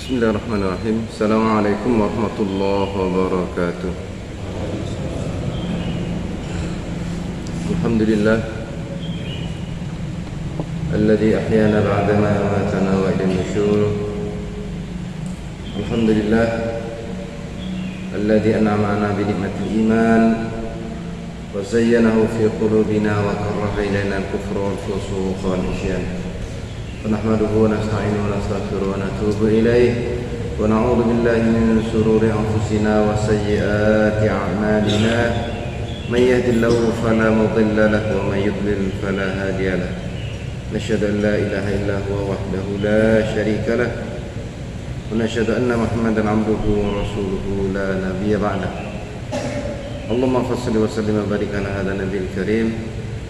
Bismillahirrahmanirrahim. Assalamualaikum warahmatullahi wabarakatuh. Alhamdulillah alladzi ahyana ba'dama amatana wa ilayhi nusyur. Alhamdulillah alladzi an'ama 'alana bi ni'matil iman wa zayyanahu fi qulubina wa karraha ilayna al-kufra wal fusuqa wal isyan. ونحمده ونستعينه ونستغفره ونتوب إليه ونعوذ بالله من شرور أنفسنا وسيئات أعمالنا من يهد الله فلا مضل له ومن يضلل فلا هادي له نشهد أن لا إله إلا هو وحده لا شريك له ونشهد أن محمدا عبده ورسوله لا نبي بعده اللهم صل وسلم وبارك على هذا النبي الكريم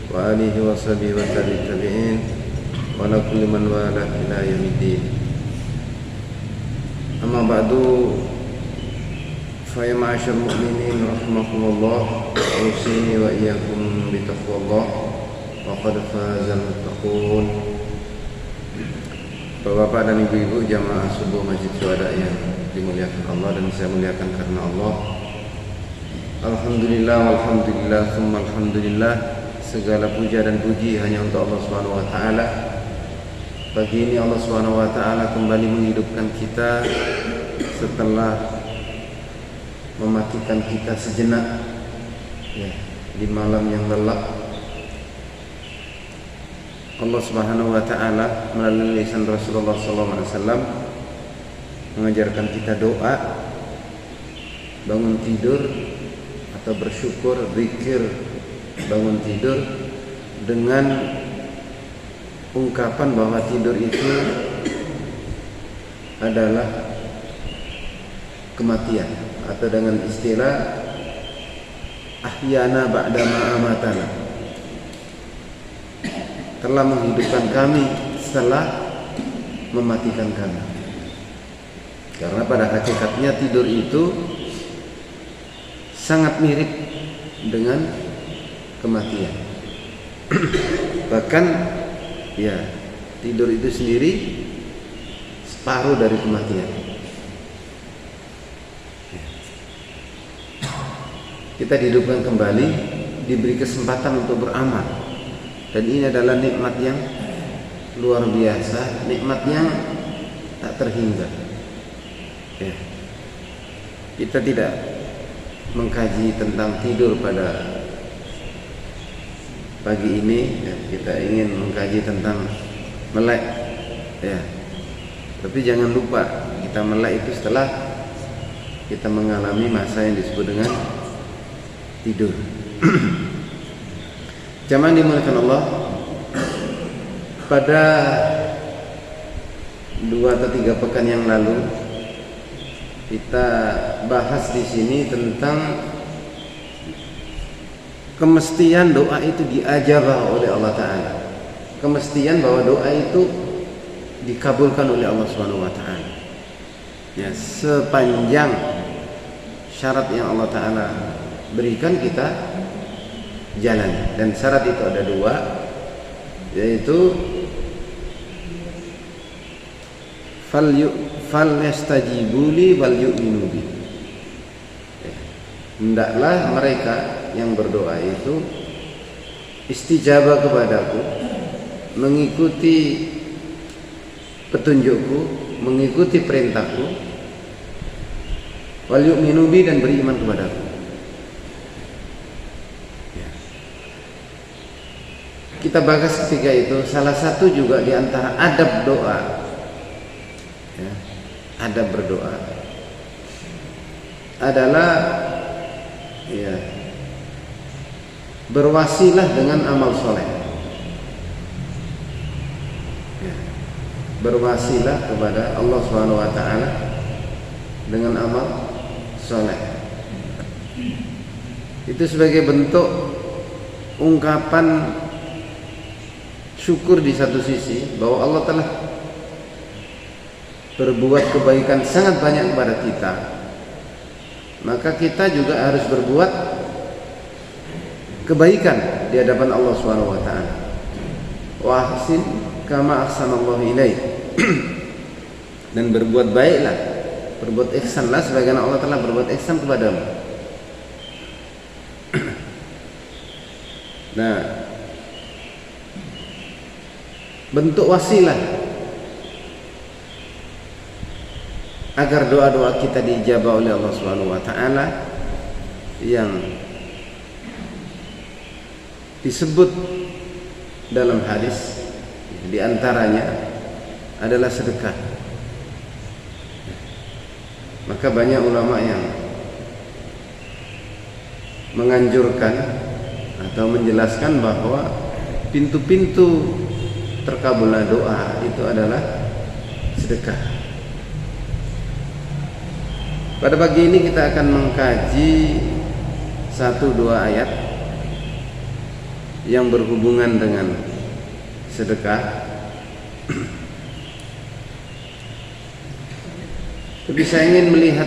وآله وصحبه والتابعين wala kulli man wala ila yaumiddin. Amma ba'du, fa ya ma'asyar mu'minin rahimakumullah, usini wa iyyakum bi taqwallah wa qad fazal muttaqun. Bapak-bapak dan ibu-ibu jamaah subuh Masjid Syuhada yang dimuliakan Allah dan saya muliakan karena Allah. Alhamdulillah walhamdulillah tsumma alhamdulillah, segala puja dan puji hanya untuk Allah Subhanahu wa taala. Pagi ini Allah Subhanahu wa taala kembali menghidupkan kita setelah mematikan kita sejenak ya, di malam yang lelap. Allah Subhanahu wa taala melalui lisan Rasulullah SAW mengajarkan kita doa bangun tidur atau bersyukur, zikir bangun tidur dengan ungkapan bahwa tidur itu adalah kematian, atau dengan istilah ahyana ba'dama amatana, telah menghidupkan kami setelah mematikan kami. Karena pada hakikatnya tidur itu sangat mirip dengan kematian. Bahkan ya, tidur itu sendiri separuh dari kematian. Kita dihidupkan kembali, diberi kesempatan untuk beramal, dan ini adalah nikmat yang luar biasa, nikmat yang tak terhingga ya. Kita tidak mengkaji tentang tidur pada pagi ini ya, kita ingin mengkaji tentang melek ya. Tapi jangan lupa, kita melek itu setelah kita mengalami masa yang disebut dengan tidur. Jamaah dimuliakan Allah, pada 2 atau 3 pekan yang lalu kita bahas di sini tentang kemestian doa itu diajabah oleh Allah Ta'ala, kemestian bahwa doa itu dikabulkan oleh Allah Subhanahu wa Ta'ala ya, sepanjang syarat yang Allah Ta'ala berikan kita jalan. Dan syarat itu ada 2, yaitu fal yastajibuli wal yu'minu bi, hendaklah mereka yang berdoa itu istijabah kepadaku, mengikuti petunjukku, mengikuti perintahku, wal yu'minu bi, dan beriman kepadaku ya. Kita bahas ketika itu salah satu juga di antara adab doa ya, adab berdoa adalah ya, berwasilah dengan amal soleh ya, berwasilah kepada Allah Subhanahu wa Ta'ala dengan amal soleh. Itu sebagai bentuk ungkapan syukur di satu sisi bahwa Allah telah berbuat kebaikan sangat banyak kepada kita, maka kita juga harus berbuat kebaikan di hadapan Allah Subhanahu wa taala. Wa ahsin kama ahsanallahu ilaik. dan berbuat baiklah, berbuat ihsanlah sebagaimana Allah telah berbuat ihsan kepadamu. Nah, bentuk wasilah agar doa-doa kita diijabah oleh Allah Subhanahu wa taala yang disebut dalam hadis, di antaranya adalah sedekah. Maka banyak ulama yang menganjurkan atau menjelaskan bahwa pintu-pintu terkabulnya doa itu adalah sedekah. Pada pagi ini kita akan mengkaji 1-2 ayat yang berhubungan dengan sedekah. Tapi saya ingin melihat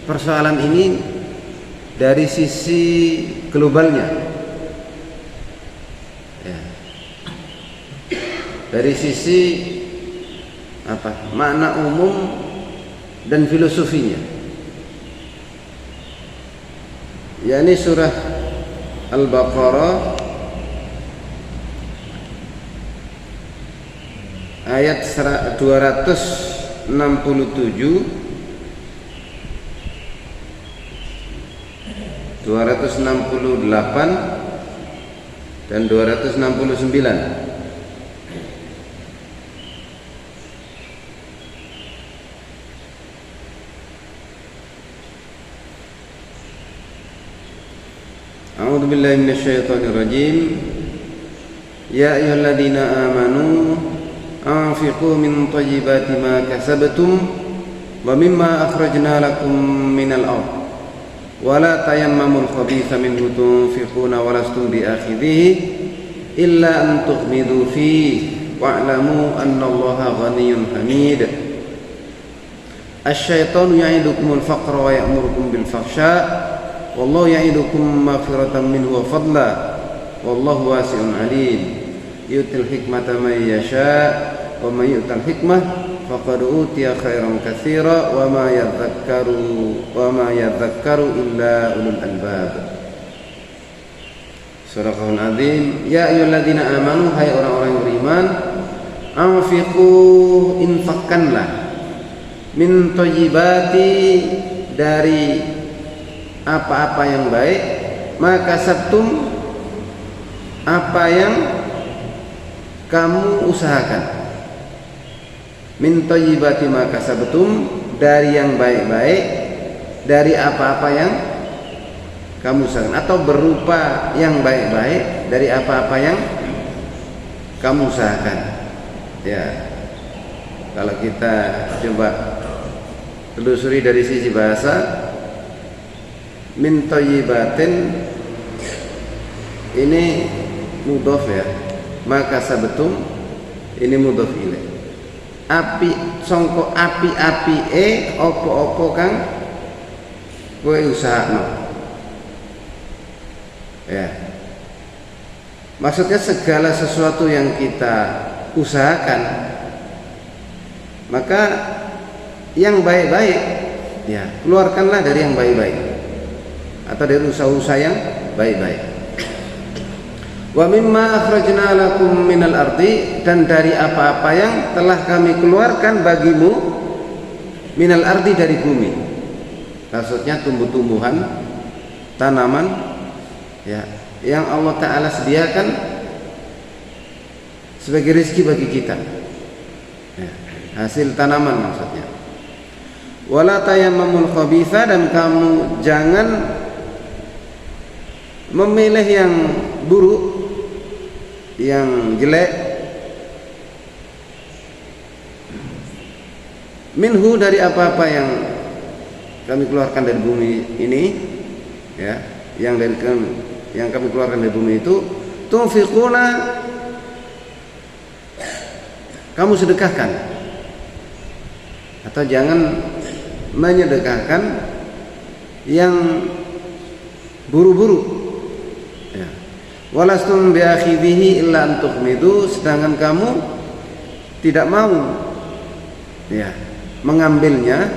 persoalan ini dari sisi globalnya, ya. Dari sisi makna umum dan filosofinya. yakni surah Al-Baqarah ayat 267, 268 dan 269. A'udzu billahi minasyaitonir rajim. Ya ayyuhalladzina amanu anfiqu min thayyibati ma kasabtum wa mimma akhrajna lakum minal ardh wa la tayammamul khabitha minhu tunfiquna wa lastum biakhidhihi illa an tughmidu fihi wa'lamu annallaha ghaniyyun hamid. Asy-syaitanu ya'idukumul faqra wa ya'murukum bil fahsya' wallahu ya'idukum maghfiratan minhu wa fadla wallahu wasi'un 'alim. Yu'til hikmata man yasha' wa may yu'tal hikmah faqad utiya khairan katsira wa ma yadhakkaru illa ulul albab. Surahul Azim. Ya ayyuhalladzina amanu, hai orang-orang yang beriman, anfiqu, infakkanlah, min thayyibati, dari apa-apa yang baik, maka sabtum, apa yang kamu usahakan, min thayyibati ma kasabtum, dari yang baik-baik, dari apa-apa yang kamu usahakan, atau berupa yang baik-baik dari apa-apa yang kamu usahakan. Ya, kalau kita coba telusuri dari sisi bahasa, min thayyibatin ini mudhof ya, maka sabetum ini mudhof ilaih. Api songko api-api opo-opo kang kowe usahakno. Ya, maksudnya segala sesuatu yang kita usahakan, maka yang baik-baik, ya keluarkanlah dari yang baik-baik atau dari usaha-usaha yang baik-baik. Wa mimma akhrajna lakum minal ardi, dan dari apa-apa yang telah kami keluarkan bagimu, minal ardi, dari bumi. Maksudnya tumbuh-tumbuhan, tanaman, ya, yang Allah Ta'ala sediakan sebagai rezeki bagi kita, ya, hasil tanaman maksudnya. Wala tayammamul khabitha, dan kamu jangan memilih yang buruk, yang jelek, minhu, dari apa-apa yang kami keluarkan dari bumi ini, ya, yang kami keluarkan dari bumi itu, tunfiquna, kamu sedekahkan, atau jangan menyedekahkan yang buru-buru, ya. Walastum biakhidhihi illa antukhmidu, sedangkan kamu tidak mau, ya, mengambilnya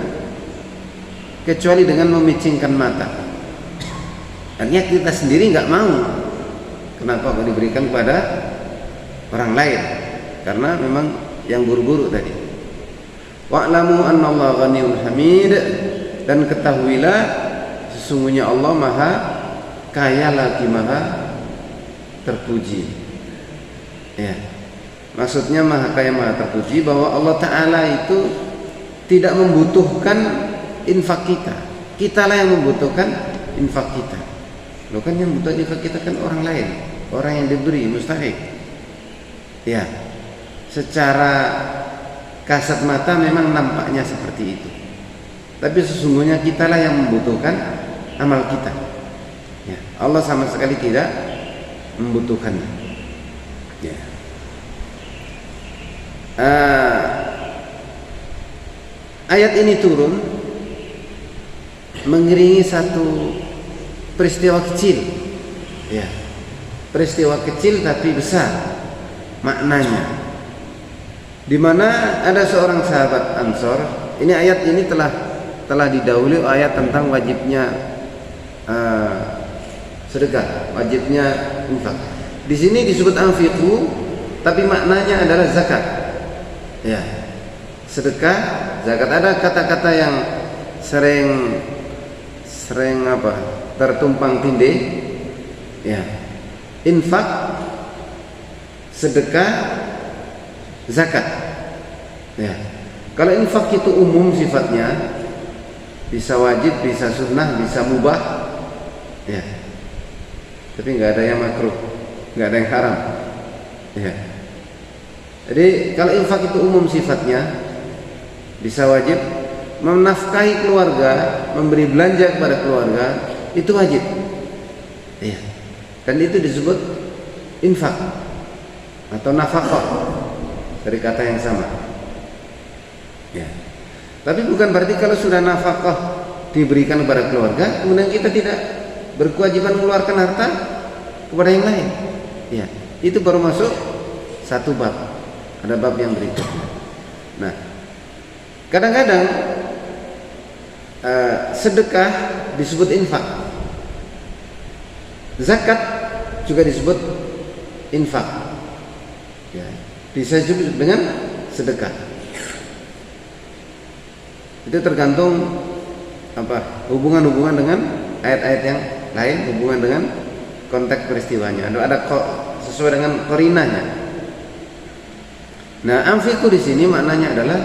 kecuali dengan memicingkan mata. Artinya kita sendiri nggak mau. Kenapa kok diberikan kepada orang lain? Karena memang yang buru-buru tadi. Wa'lamu annallaha ghaniyyun hamid, dan ketahuilah sesungguhnya Allah Maha Kaya lagi Maha terpuji. Ya. Maksudnya Maha Kaya Maha terpuji bahwa Allah Ta'ala itu tidak membutuhkan infak kita. Kitalah yang membutuhkan infak kita. Loh kan yang butuh infak kita kan orang lain, orang yang diberi, mustahik. Ya. Secara kasat mata memang nampaknya seperti itu. Tapi sesungguhnya kitalah yang membutuhkan amal kita. Ya. Allah sama sekali tidak membutuhkannya. Ya. Ayat ini turun mengiringi satu peristiwa kecil, ya, peristiwa kecil tapi besar maknanya, di mana ada seorang sahabat Ansor. Ini ayat ini telah didahului ayat tentang wajibnya sedekah, wajibnya infak. Di sini disebut anfiqu, tapi maknanya adalah zakat. Ya, sedekah, zakat. Ada kata-kata yang sering tertumpang tindih. Ya, infak, sedekah, zakat. Ya, kalau infak itu umum sifatnya, bisa wajib, bisa sunnah, bisa mubah. Ya, tapi nggak ada yang makruh, nggak ada yang haram. Ya. Jadi kalau infak itu umum sifatnya, bisa wajib, menafkahi keluarga, memberi belanja kepada keluarga, itu wajib. Ya. Dan itu disebut infak atau nafkah, dari kata yang sama. Ya. Tapi bukan berarti kalau sudah nafkah diberikan kepada keluarga, kemudian kita tidak berkewajiban mengeluarkan harta kepada yang lain. Ya, itu baru masuk satu bab. Ada bab yang berikutnya. Nah, kadang-kadang sedekah disebut infak, zakat juga disebut infak. Ya, bisa disebut dengan sedekah. Itu tergantung hubungan-hubungan dengan ayat-ayat yang lain, hubungan dengan konteks peristiwanya. Ada sesuai dengan qarinahnya. Nah, anfiqu di sini maknanya adalah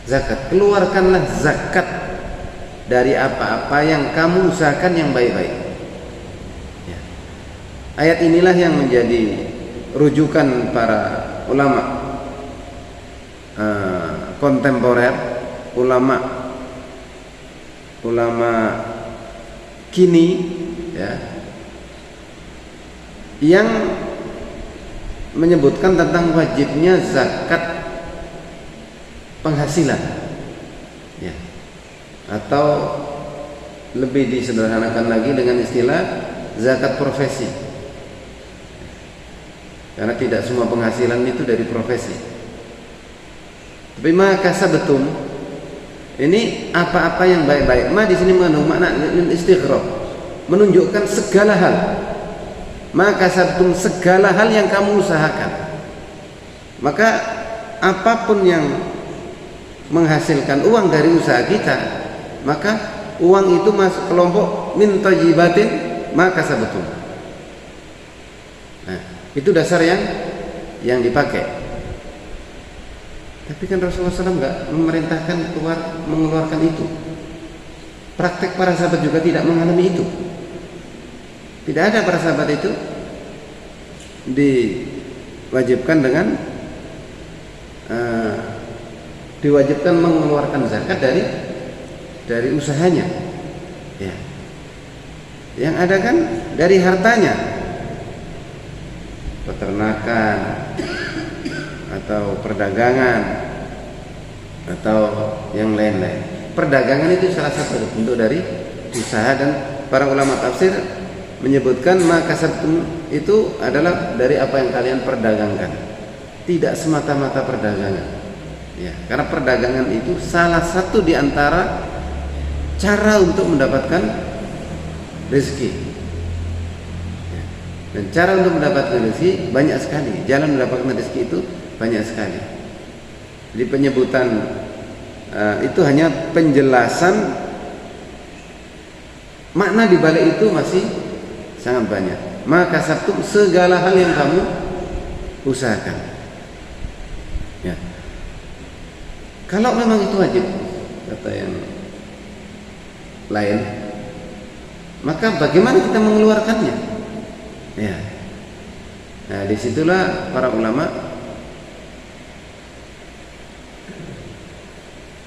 zakat. Keluarkanlah zakat dari apa-apa yang kamu usahakan yang baik-baik. Ya. Ayat inilah yang menjadi rujukan para ulama kontemporer, ulama kini, ya, yang menyebutkan tentang wajibnya zakat penghasilan, ya, atau lebih disederhanakan lagi dengan istilah zakat profesi, karena tidak semua penghasilan itu dari profesi. Tapi maka betul ini apa-apa yang baik-baik. Di sini mengandung makna istighraq, menunjukkan segala hal. Maka segala hal yang kamu usahakan. Maka apapun yang menghasilkan uang dari usaha kita, maka uang itu masuk kelompok min thayyibatin maka betul. Nah, itu dasar yang dipakai. Tapi kan Rasulullah SAW nggak memerintahkan mengeluarkan itu. Praktek para sahabat juga tidak mengalami itu. Tidak ada para sahabat itu diwajibkan diwajibkan mengeluarkan zakat dari usahanya. Ya. Yang ada kan dari hartanya, peternakan atau perdagangan atau yang lain-lain. Perdagangan itu salah satu bentuk dari usaha, dan para ulama tafsir menyebutkan maka sabtum itu adalah dari apa yang kalian perdagangkan, tidak semata-mata perdagangan. Ya, karena perdagangan itu salah satu di antara cara untuk mendapatkan rezeki. Ya. Dan cara untuk mendapatkan rezeki banyak sekali. Jalan mendapatkan rezeki itu banyak sekali. Jadi penyebutan itu hanya penjelasan makna di balik itu masih sangat banyak. Maka satu segala hal yang kamu usahakan. Ya. Kalau memang itu wajib, kata yang lain, maka bagaimana kita mengeluarkannya? Ya. Nah, disitulah para ulama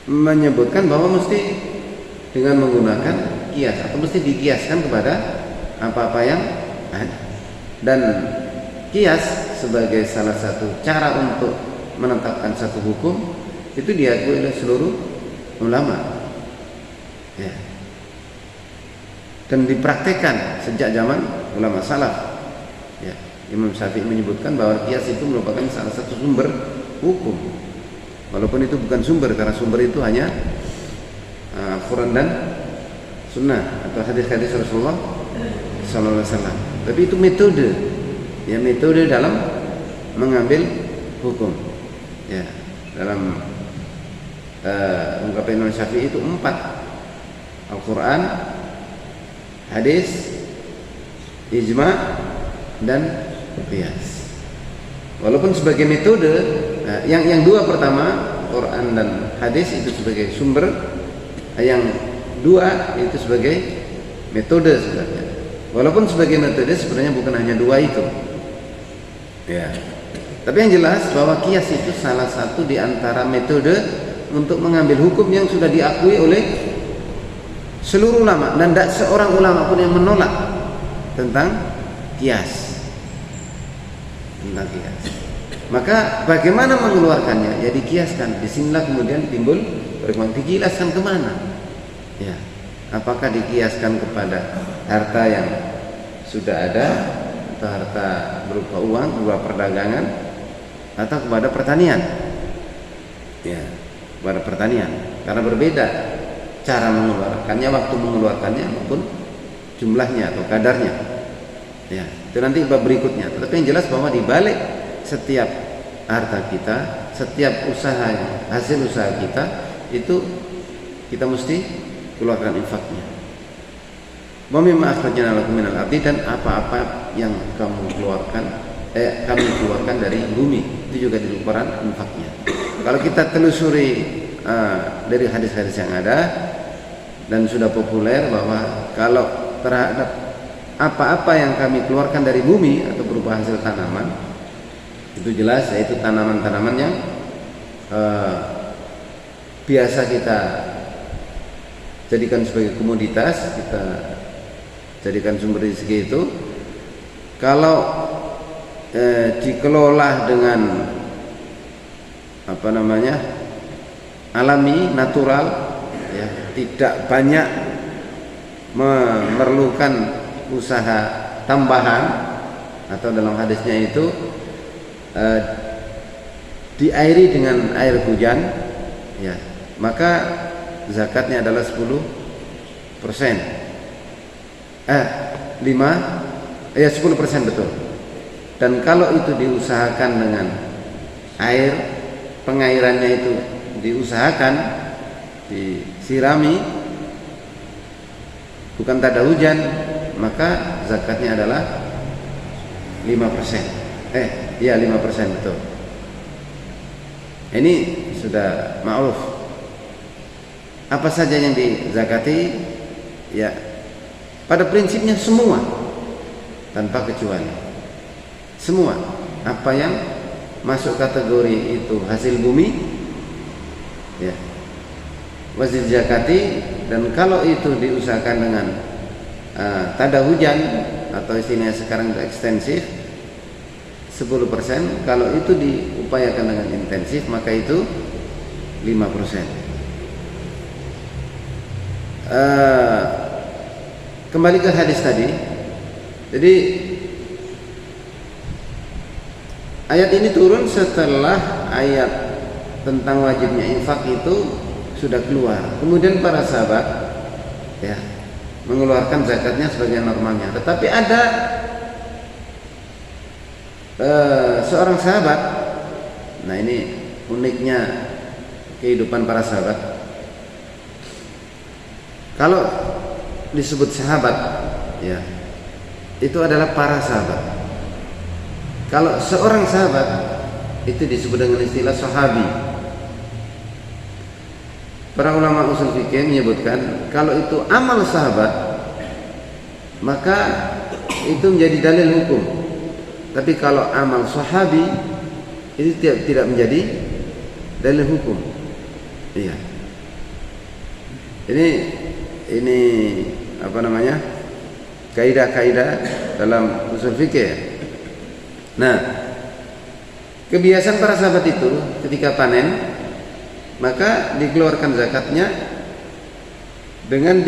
menyebutkan bahwa mesti dengan menggunakan kias atau mesti dikiaskan kepada apa-apa yang ada. Dan kias sebagai salah satu cara untuk menetapkan satu hukum itu diakui oleh seluruh ulama. Ya. Dan dipraktekkan sejak zaman ulama salaf. Ya. Imam Syafi'i menyebutkan bahwa kias itu merupakan salah satu sumber hukum. Walaupun itu bukan sumber, karena sumber itu hanya Al-Quran dan Sunnah atau hadis-hadis Rasulullah Sallallahu Alaihi Wasallam. Tapi itu metode, ya, metode dalam mengambil hukum. Ya, dalam ungkapan Imam Syafi'i itu 4: Al-Quran, hadis, ijma, dan qiyas. Walaupun sebagai metode, yang dua pertama, Quran dan hadis, itu sebagai sumber, yang dua itu sebagai metode sebenarnya. Walaupun sebagai metode sebenarnya bukan hanya dua itu. Ya. Tapi yang jelas bahwa kias itu salah satu di antara metode untuk mengambil hukum yang sudah diakui oleh seluruh ulama, dan tidak seorang ulama pun yang menolak tentang kias. Tentang kias. Maka bagaimana mengeluarkannya? Ya dikiaskan. Disinilah kemudian timbul perkembangan. Dikiaskan kemana? Ya, apakah dikiaskan kepada harta yang sudah ada, atau harta berupa uang, berupa perdagangan, atau kepada pertanian? Ya, kepada pertanian. Karena berbeda cara mengeluarkannya, waktu mengeluarkannya, maupun jumlahnya atau kadarnya. Ya, itu nanti bab berikutnya. Tetapi yang jelas bahwa di balik setiap harta kita, setiap usaha, hasil usaha kita, itu kita mesti keluarkan infaknya. Wa mimma akhrajna lakum minal ardi, dan apa-apa yang kamu kami keluarkan dari bumi, itu juga dilupakan infaknya. Kalau kita telusuri dari hadis-hadis yang ada, dan sudah populer bahwa kalau terhadap apa-apa yang kami keluarkan dari bumi atau berupa hasil tanaman, itu jelas yaitu tanaman-tanaman yang biasa kita jadikan sebagai komoditas, kita jadikan sumber rezeki itu, kalau dikelola dengan alami, natural, ya, tidak banyak memerlukan usaha tambahan, atau dalam hadisnya itu diairi dengan air hujan, ya, maka zakatnya adalah 10%. 10% betul. Dan kalau itu diusahakan dengan air, pengairannya itu diusahakan, disirami, bukan tak ada hujan, maka zakatnya adalah 5%. 5% betul. Ini sudah ma'ruf. Apa saja yang dizakati? Ya, pada prinsipnya semua, tanpa kecuali. Semua apa yang masuk kategori itu hasil bumi, ya, wajib zakati. Dan kalau itu diusahakan dengan tada hujan, atau istilahnya sekarang ekstensif, 10%. Kalau itu diupayakan dengan intensif, maka itu 5%. Kembali ke hadis tadi. Jadi ayat ini turun setelah ayat tentang wajibnya infak itu sudah keluar. Kemudian para sahabat ya mengeluarkan zakatnya sebagai normalnya. Tetapi ada seorang sahabat, nah ini uniknya kehidupan para sahabat. Kalau disebut sahabat ya itu adalah para sahabat. Kalau seorang sahabat itu disebut dengan istilah sahabi. Para ulama usul fikih menyebutkan kalau itu amal sahabat maka itu menjadi dalil hukum. Tapi kalau amal sahabi itu tidak menjadi dalil hukum. Iya. Ini apa namanya? Kaidah-kaidah dalam usul fikih. Nah, kebiasaan para sahabat itu ketika panen maka dikeluarkan zakatnya dengan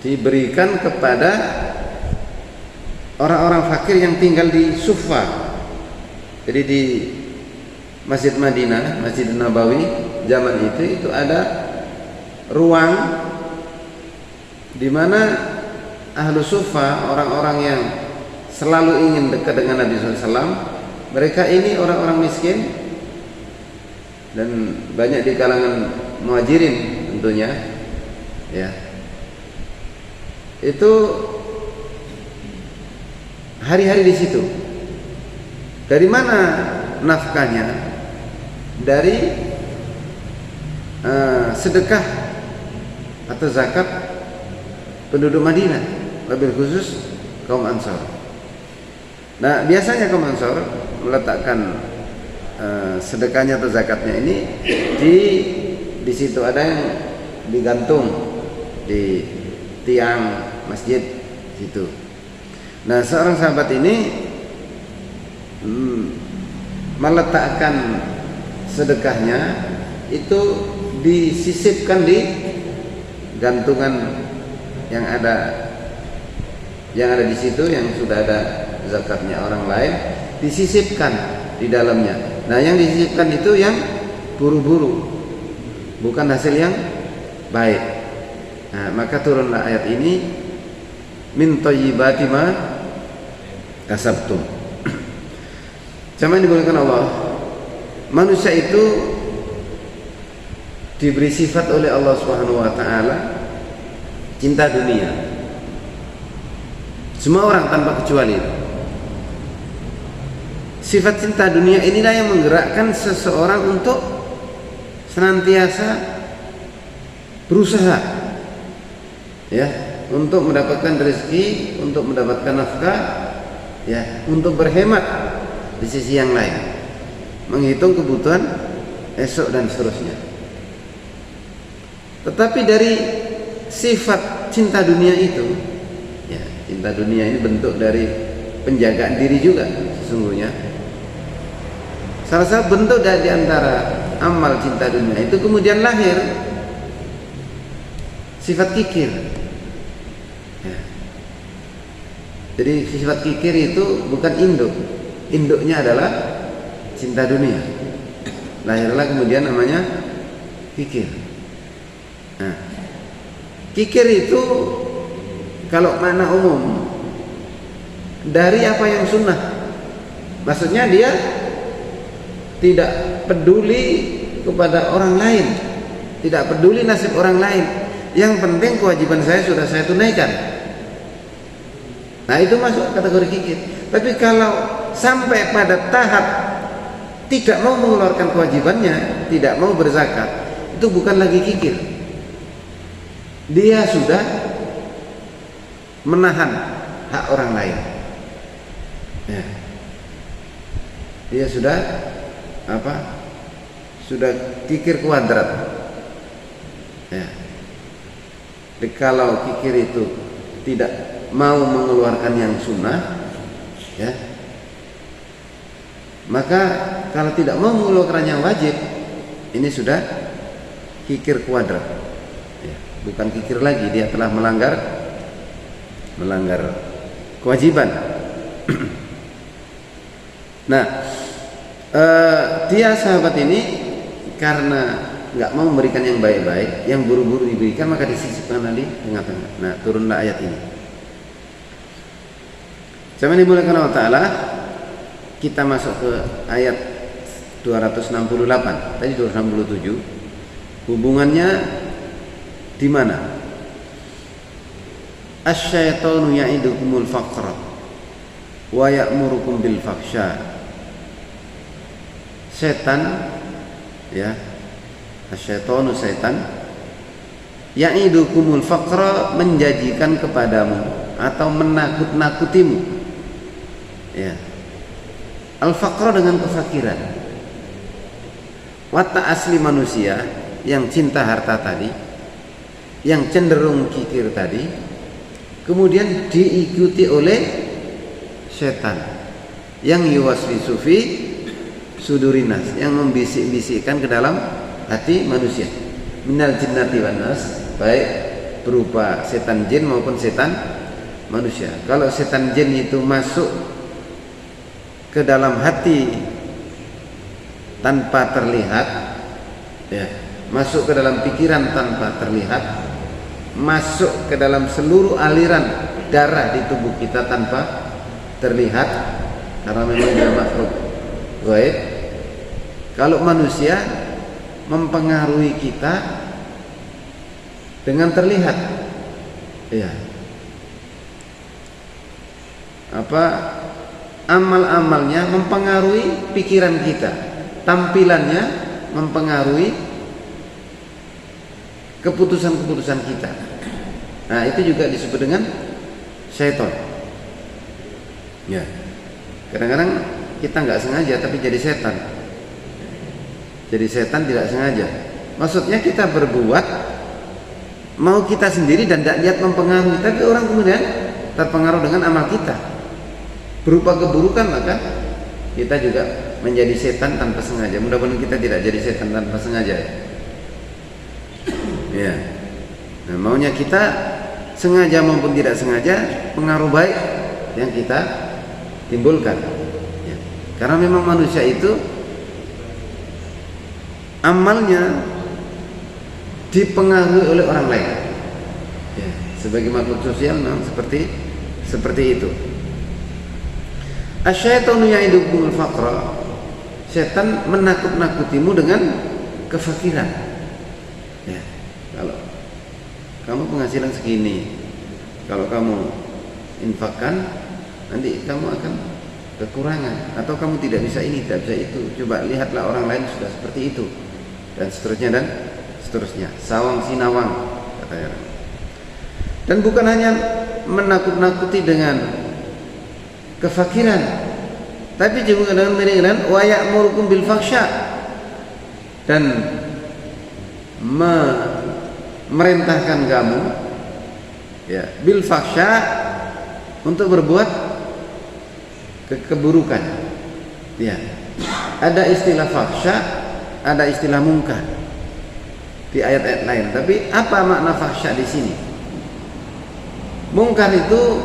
diberikan kepada orang-orang fakir yang tinggal di Sufa. Jadi di Masjid Madinah, Masjid Nabawi zaman itu ada ruang di mana ahlu Sufa, orang-orang yang selalu ingin dekat dengan Nabi SAW, mereka ini orang-orang miskin dan banyak di kalangan muhajirin tentunya ya. Itu hari-hari di situ. Dari mana nafkahnya? Dari sedekah atau zakat penduduk Madinah, lebih khusus kaum Ansar. Nah, biasanya kaum Ansar meletakkan sedekahnya atau zakatnya ini di situ ada yang digantung di tiang masjid situ. Nah, seorang sahabat ini meletakkan sedekahnya itu disisipkan di gantungan yang ada di situ yang sudah ada zakatnya orang lain, disisipkan di dalamnya. Nah, yang disisipkan itu yang buru-buru, bukan hasil yang baik. Nah, maka turunlah ayat ini, min thayyibati ma kasabtum. Sama dibolehkan Allah. Manusia itu diberi sifat oleh Allah Subhanahu wa taala cinta dunia. Semua orang tanpa kecuali. Sifat cinta dunia inilah yang menggerakkan seseorang untuk senantiasa berusaha ya, untuk mendapatkan rezeki, untuk mendapatkan nafkah ya, untuk berhemat di sisi yang lain, menghitung kebutuhan esok dan seterusnya. Tetapi dari sifat cinta dunia itu ya, cinta dunia ini bentuk dari penjagaan diri juga sesungguhnya. Salah satu bentuk dari antara amal cinta dunia itu kemudian lahir sifat kikir ya. Jadi sifat kikir itu bukan induk, induknya adalah cinta dunia. Lahirlah kemudian namanya kikir. Nah, kikir itu kalau makna umum dari apa yang sunnah, maksudnya dia tidak peduli kepada orang lain, tidak peduli nasib orang lain. Yang penting kewajiban saya sudah saya tunaikan. Nah, itu masuk kategori kikir. Tapi kalau sampai pada tahap tidak mau mengeluarkan kewajibannya, tidak mau berzakat, itu bukan lagi kikir. Dia sudah menahan hak orang lain ya. Dia sudah sudah kikir kuadrat ya. Jadi kalau kikir itu tidak mau mengeluarkan yang sunnah ya, maka kalau tidak mau mengeluarkan yang wajib, ini sudah kikir kuadrat ya. Bukan kikir lagi, dia telah melanggar kewajiban. Nah, dia sahabat ini karena nggak mau memberikan yang baik-baik, yang buru-buru diberikan, maka disisipkan di tengah-tengah. Nah, turunlah ayat ini. Sama dimulakan Allah Ta'ala. Kita masuk ke ayat 268. Tadi 267. Hubungannya di mana? Asy-syaitanu ya'idukumul faqra wa ya'murukum bil fahsya. Setan, ya, asy-syaitanu setan, ya'idukumul faqra, menjanjikan kepadamu atau menakut-nakutimu, ya, al-faqra dengan kefakiran. Watak asli manusia yang cinta harta tadi, yang cenderung kikir tadi, kemudian diikuti oleh setan yang yuwaswisu fi sudurinas, yang membisik-bisikkan ke dalam hati manusia, minal jinnati wan nas, baik berupa setan jin maupun setan manusia. Kalau setan jin itu masuk ke dalam hati tanpa terlihat, ya, masuk ke dalam pikiran tanpa terlihat, masuk ke dalam seluruh aliran darah di tubuh kita tanpa terlihat, karena memang dia makhluk gaib. Kalau manusia mempengaruhi kita dengan terlihat, ya, apa amal-amalnya mempengaruhi pikiran kita, tampilannya mempengaruhi keputusan-keputusan kita. Nah, itu juga disebut dengan syaitan. Ya, kadang-kadang kita nggak sengaja tapi jadi setan. Jadi setan tidak sengaja. Maksudnya kita berbuat mau kita sendiri dan tidak niat mempengaruhi, tapi orang kemudian terpengaruh dengan amal kita berupa keburukan, maka kita juga menjadi setan tanpa sengaja. Mudah-mudahan kita tidak jadi setan tanpa sengaja. Ya. Nah, maunya kita sengaja maupun tidak sengaja pengaruh baik yang kita timbulkan. Ya. Karena memang manusia itu amalnya dipengaruhi oleh orang lain. Ya. Sebagai makhluk sosial memang seperti itu. Asy-syaitanu ya'idukumul faqra. Setan menakut-nakutimu dengan kefakiran. Ya. Kalau kamu penghasilan segini, kalau kamu infakkan, nanti kamu akan kekurangan, atau kamu tidak bisa ini, tidak bisa itu. Coba lihatlah orang lain sudah seperti itu, dan seterusnya dan seterusnya. Sawang sinawang, katanya. Dan bukan hanya menakut-nakuti dengan kefakiran, tapi juga dengan meringan wa ya'murukum bil fahsya, dan merintahkan kamu, ya, bil fahsya, untuk berbuat keburukan. Ya, ada istilah fahsya, ada istilah mungkar di ayat-ayat lain. Tapi apa makna fahsya di sini? Mungkar itu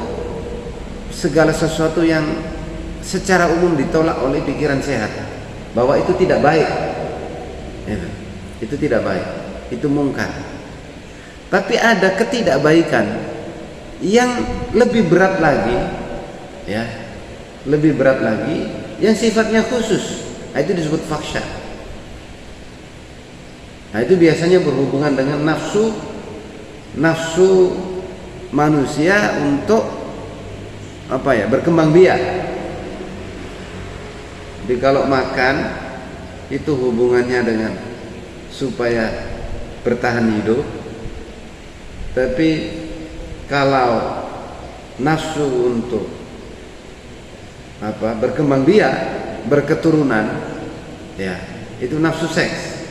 segala sesuatu yang secara umum ditolak oleh pikiran sehat, bahwa itu tidak baik, ya, itu tidak baik, itu mungkar. Tapi ada ketidakbaikan yang lebih berat lagi, ya, lebih berat lagi, yang sifatnya khusus. Nah, itu disebut fahsya. Nah, itu biasanya berhubungan dengan nafsu manusia untuk apa ya, berkembang biak. Jadi kalau makan itu hubungannya dengan supaya bertahan hidup. Tapi kalau nafsu untuk apa, berkembang biak, berketurunan, ya, itu nafsu seks.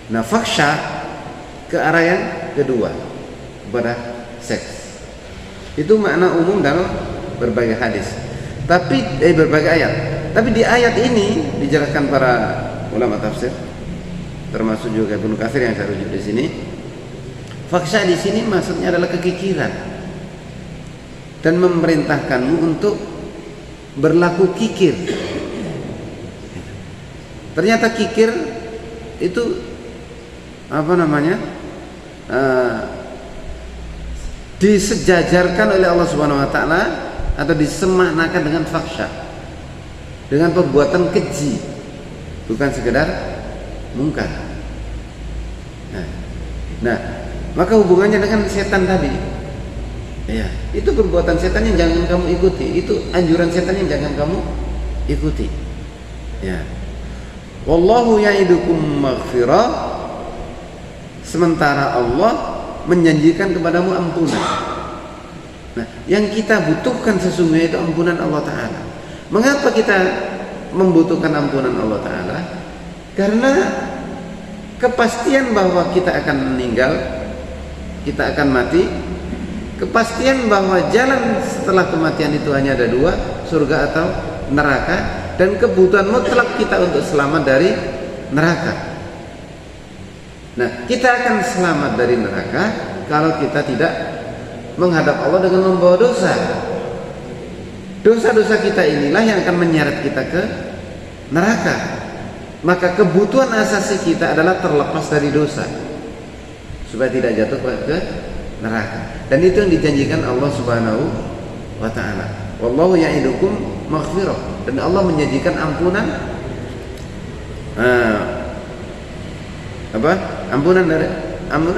Nah, fahsya ke arah yang kedua, kepada seks. Itu makna umum dalam berbagai hadis, tapi berbagai ayat. Tapi di ayat ini dijelaskan para ulama tafsir, termasuk juga Ibnu Katsir yang saya rujuk di sini. Fahsya di sini maksudnya adalah kekikiran dan memerintahkanmu untuk berlaku kikir Ternyata kikir itu apa namanya? Disejajarkan oleh Allah Subhanahu wa taala atau disemaknakan dengan fahsya, dengan perbuatan keji, bukan sekedar mungkar. Nah, maka hubungannya dengan setan tadi, ya, itu perbuatan setan yang jangan kamu ikuti, itu anjuran setan yang jangan kamu ikuti. Ya, wallahu ya'idukum maghfirah, sementara Allah menjanjikan kepadamu ampunan. Nah, yang kita butuhkan sesungguhnya itu ampunan Allah Ta'ala. Mengapa kita membutuhkan ampunan Allah Ta'ala? Karena kepastian bahwa kita akan meninggal, kita akan mati, kepastian bahwa jalan setelah kematian itu hanya ada dua, surga atau neraka, dan kebutuhan mutlak kita untuk selamat dari neraka. Nah, kita akan selamat dari neraka kalau kita tidak menghadap Allah dengan membawa dosa. Dosa-dosa kita inilah yang akan menyeret kita ke neraka. Maka kebutuhan asasi kita adalah terlepas dari dosa, supaya tidak jatuh ke neraka. Dan itu yang dijanjikan Allah Subhanahu wa taala. Wallahu ya'idukum maghfirah, dan Allah menjanjikan ampunan. Ampunan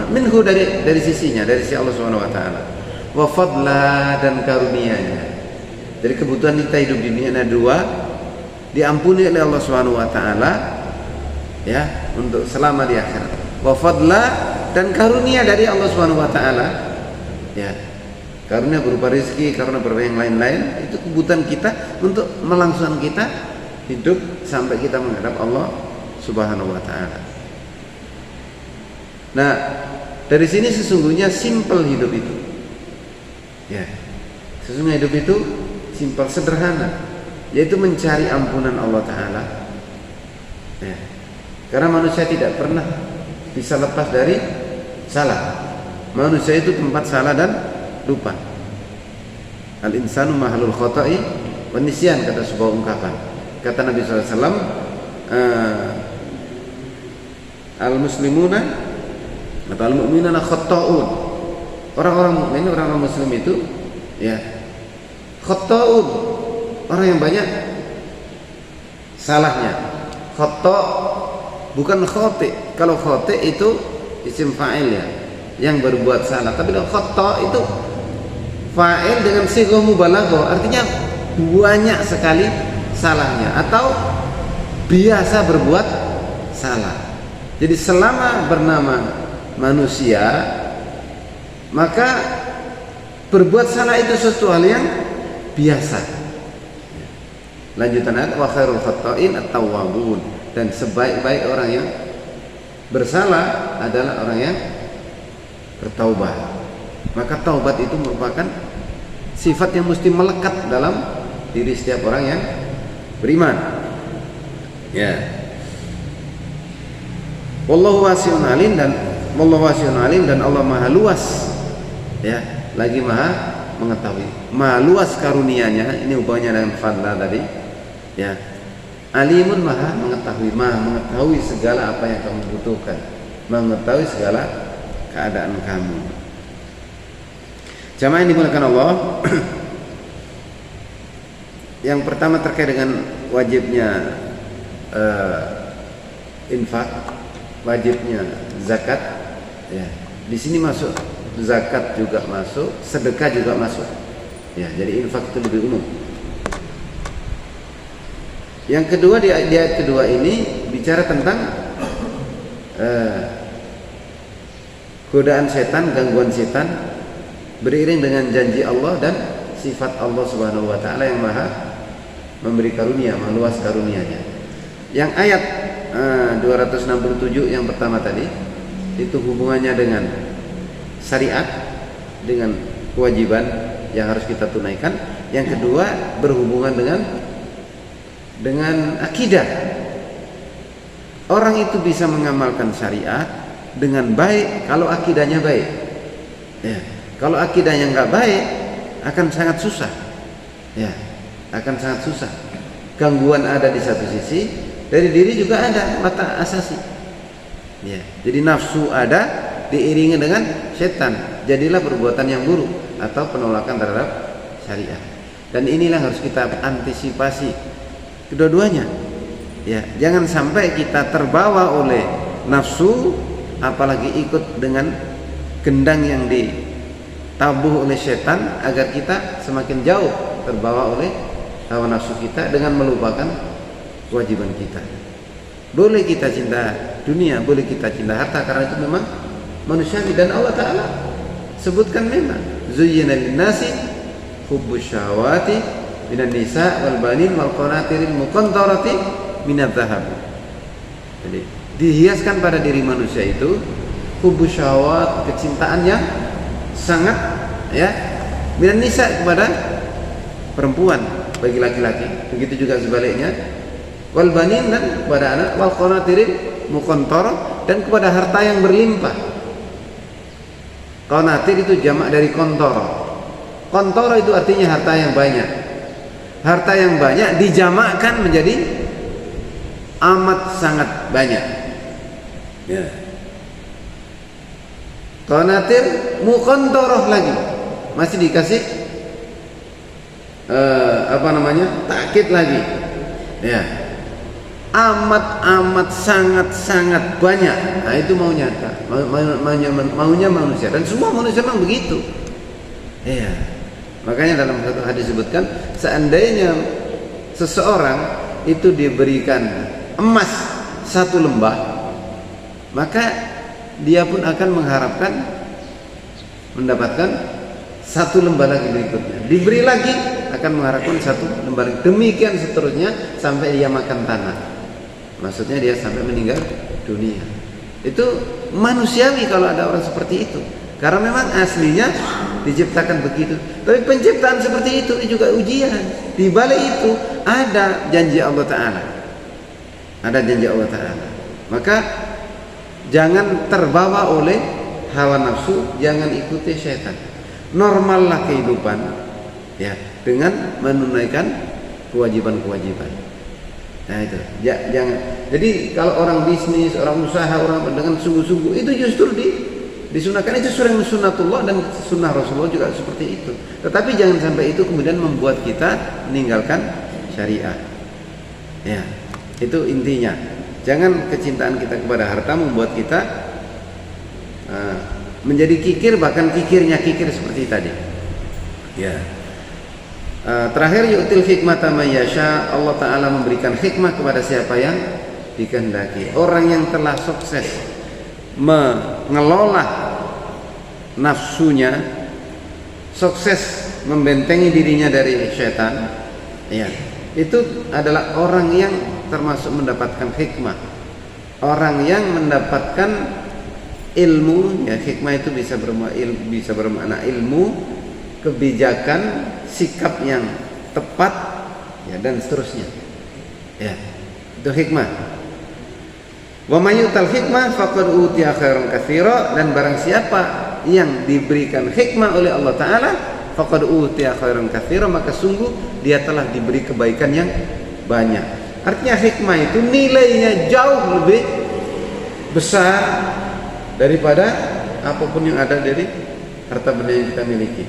minhu dari sisinya, dari sisi Allah Subhanahu wa taala. Wa fadla, dan karunia-Nya. Dari kebutuhan kita hidup di dunia ada dua, diampuni oleh Allah Subhanahu wa taala, ya, untuk selama di akhirat. Wa fadla, dan karunia dari Allah Subhanahu wa taala, ya. Karunia berupa rezeki, karunia berupa yang lain-lain, itu kebutuhan kita untuk melangsungkan kita hidup sampai kita menghadap Allah Subhanahu wa taala. Nah, dari sini sesungguhnya simpel hidup itu. Ya. Sesungguhnya hidup itu simpel, sederhana, yaitu mencari ampunan Allah Ta'ala. Ya. Karena manusia tidak pernah bisa lepas dari salah. Manusia itu tempat salah dan lupa. Al-insanu mahalul khota'i wan nisyan, kata sebuah ungkapan. Kata Nabi SAW, al-muslimuna atau al-mu'minuna khata'un. Orang-orang mukmin, orang-orang muslim itu, ya, khata'un, orang yang banyak salahnya. Khata' bukan khati'. Kalau khati' itu isim fa'il, ya, yang berbuat salah. Tapi kalau khata' itu fa'il dengan sighah mubalaghah, artinya banyak sekali salahnya atau biasa berbuat salah. Jadi selama bernama manusia, maka berbuat salah itu sesuatu hal yang biasa. Lanjutan ayat, wa khairul khata'in at-tawwabun, dan sebaik-baik orang yang bersalah adalah orang yang bertaubat. Maka taubat itu merupakan sifat yang mesti melekat dalam diri setiap orang yang beriman. Ya. Wallahu wasi'un alim, dan Allah Maha luas, ya, lagi Maha mengetahui. Maha luas karunia-Nya, ini hubungannya dengan fadla tadi, ya. Alimun, Maha mengetahui segala apa yang kamu butuhkan, mengetahui segala keadaan kamu. Jamaah yang dimuliakan Allah, yang pertama terkait dengan wajibnya infak, wajibnya zakat, ya. Di sini masuk zakat juga masuk, sedekah juga masuk, ya. Jadi infak itu lebih umum. Yang kedua, di ayat kedua ini bicara tentang godaan setan, gangguan setan, beriring dengan janji Allah dan sifat Allah Subhanahu wa taala yang Maha memberi karunia, Maha luas karunia-Nya. Yang ayat 267 yang pertama tadi itu hubungannya dengan syariat, dengan kewajiban yang harus kita tunaikan. Yang kedua berhubungan dengan akidah. Orang itu bisa mengamalkan syariat dengan baik kalau akidahnya baik, ya. Kalau akidahnya nggak baik akan sangat susah, ya, akan sangat susah. Gangguan ada di satu sisi, Dari diri juga ada watak asasi. Ya, jadi nafsu ada diiringi dengan setan. Jadilah perbuatan yang buruk atau penolakan terhadap syariat. Dan inilah harus kita antisipasi kedua-duanya. Ya, jangan sampai kita terbawa oleh nafsu, apalagi ikut dengan gendang yang ditabuh oleh setan, agar kita semakin jauh terbawa oleh hawa nafsu kita dengan melupakan kewajiban kita. Boleh kita cinta dunia, boleh kita cinta harta, karena itu memang manusiawi. Dan Allah Ta'ala sebutkan memang zuyyina lin-nasi hubbus syahawati minan nisa wal banin wal qanatiril muqantarati minadz dzahab. Jadi dihiaskan pada diri manusia itu hubbus syahawat, kecintaan yang sangat, ya, minan nisa, kepada perempuan bagi laki-laki, begitu juga sebaliknya, wal banin, dan kepada anak, wal qanatiril muqantarah, dan kepada harta yang berlimpah. Qanatir itu jamak dari kontoro. Kontoro itu artinya harta yang banyak. Harta yang banyak dijamakkan menjadi amat sangat banyak. Ya. Qanatir muqantarah lagi, masih dikasih takkid lagi. Ya. Amat sangat banyak. Nah, itu maunya manusia, dan semua manusia memang begitu. Iya. Makanya dalam satu hadis disebutkan, seandainya seseorang itu diberikan emas satu lembah, maka dia pun akan mengharapkan mendapatkan satu lembah lagi berikutnya. Diberi lagi, akan mengharapkan satu lembah lagi. Demikian seterusnya sampai dia makan tanah. Maksudnya dia sampai meninggal dunia. Itu manusiawi kalau ada orang seperti itu, karena memang aslinya diciptakan begitu. Tapi penciptaan seperti itu juga ujian. Di balik itu ada janji Allah Ta'ala. Ada janji Allah Ta'ala. Maka jangan terbawa oleh hawa nafsu, jangan ikuti syaitan. Normallah kehidupan, ya, dengan menunaikan kewajiban-kewajiban. Nah itu, jangan. Jadi kalau orang bisnis, orang usaha, orang dengan sungguh-sungguh, itu justru disunahkan. Itu sunnatullah, dan sunnah Rasulullah juga seperti itu. Tetapi jangan sampai itu kemudian membuat kita meninggalkan syariat. Ya, itu intinya. Jangan kecintaan kita kepada harta membuat kita menjadi kikir, bahkan kikirnya kikir seperti tadi. Ya. Terakhir, yu'til hikmata may yasha, Allah Ta'ala memberikan hikmah kepada siapa yang dikehendaki. Orang yang telah sukses mengelola nafsunya, sukses membentengi dirinya dari syaitan, ya, itu adalah orang yang termasuk mendapatkan hikmah. Orang yang mendapatkan ilmu, ya, hikmah itu bisa bermakna ilmu, kebijakan, sikap yang tepat, ya, dan seterusnya. Ya, itu hikmah. Wa may yu'tal hikmah faqad utiya khairan katsira, dan barang siapa yang diberikan hikmah oleh Allah Ta'ala, faqad utiya khairan katsira, maka sungguh dia telah diberi kebaikan yang banyak. Artinya hikmah itu nilainya jauh lebih besar daripada apapun yang ada dari harta benda yang kita miliki.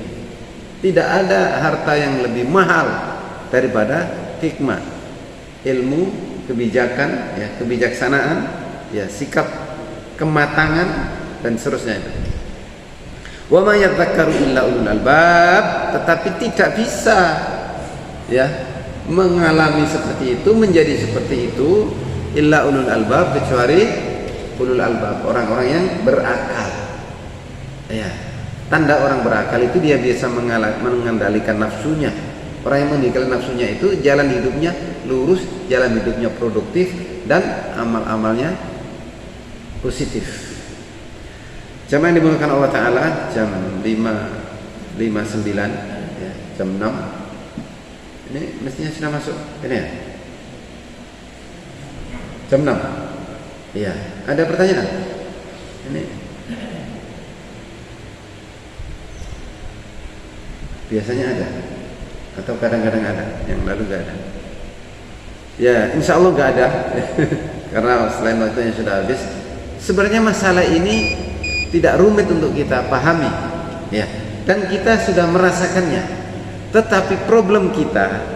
Tidak ada harta yang lebih mahal daripada hikmah, ilmu, kebijakan, ya, kebijaksanaan, ya, sikap, kematangan, dan seterusnya. Wa ma yadhakkaru illa ulul albab, tetapi tidak bisa, ya, mengalami seperti itu, menjadi seperti itu, illa ulul albab, kecuali ulul albab, orang-orang yang berakal. Ya. Tanda orang berakal itu dia bisa mengendalikan nafsunya. Orang yang mengendalikan nafsunya itu jalan hidupnya lurus, jalan hidupnya produktif, dan amal-amalnya positif. Jam yang dimulakan Allah Ta'ala jam 5.59, ya, jam 6. Ini mestinya sudah masuk ini, ya? Jam 6. Iya, ada pertanyaan? Ini biasanya ada, atau kadang-kadang ada, yang lalu gak ada. Ya, insya Allah nggak ada karena selain waktunya sudah habis. Sebenarnya masalah ini tidak rumit untuk kita pahami, ya, dan kita sudah merasakannya. Tetapi problem kita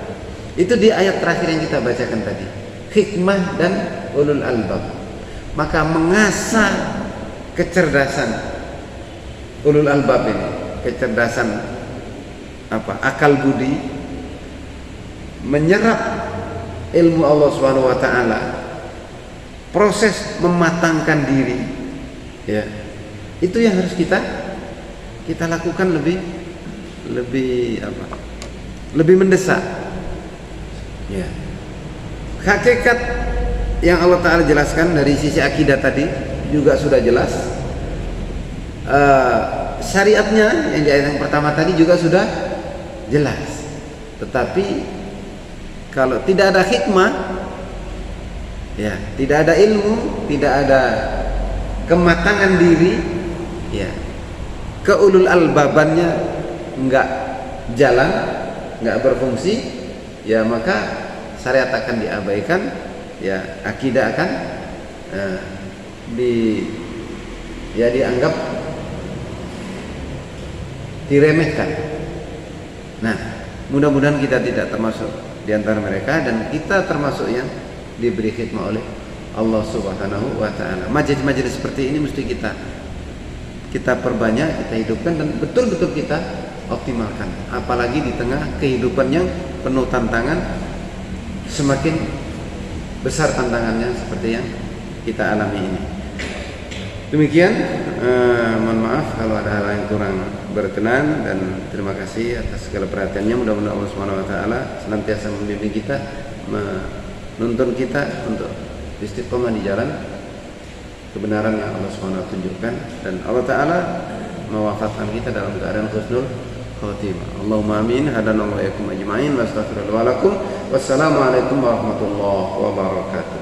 itu di ayat terakhir yang kita bacakan tadi, hikmah dan ulul albab. Maka mengasah kecerdasan ulul albab ini, kecerdasan akal budi, menyerap ilmu Allah Subhanahu wa taala, proses mematangkan diri, ya, itu yang harus kita lakukan lebih mendesak, ya. Hakikat yang Allah Ta'ala jelaskan dari sisi akidah tadi juga sudah jelas, syariatnya yang di ayat yang pertama tadi juga sudah jelas. Tetapi kalau tidak ada hikmah, ya, tidak ada ilmu, tidak ada kematangan diri, ya, keulul albabannya enggak jalan, enggak berfungsi, ya, maka syariat akan diabaikan, ya, akidah akan dianggap diremehkan. Nah, mudah-mudahan kita tidak termasuk di antara mereka, dan kita termasuk yang diberi hikmah oleh Allah Subhanahu wa taala. Majelis-majelis seperti ini mesti kita perbanyak, kita hidupkan, dan betul-betul kita optimalkan. Apalagi di tengah kehidupan yang penuh tantangan, semakin besar tantangannya seperti yang kita alami ini. Demikian, mohon maaf kalau ada hal yang kurang berkenan, dan terima kasih atas segala perhatiannya. Mudah-mudahan Allah Subhanahu wa taala senantiasa membimbing kita, menuntun kita untuk istiqomah di jalan kebenaran yang Allah Subhanahu wa taala tunjukkan, dan Allah taala mewafatkan kita dalam keadaan husnul khatimah. Allahumma amin. Hadanallahu wa iyyakum ajma'in wa astaghfirullah wa lakum. Wassalamu alaikum warahmatullahi wabarakatuh.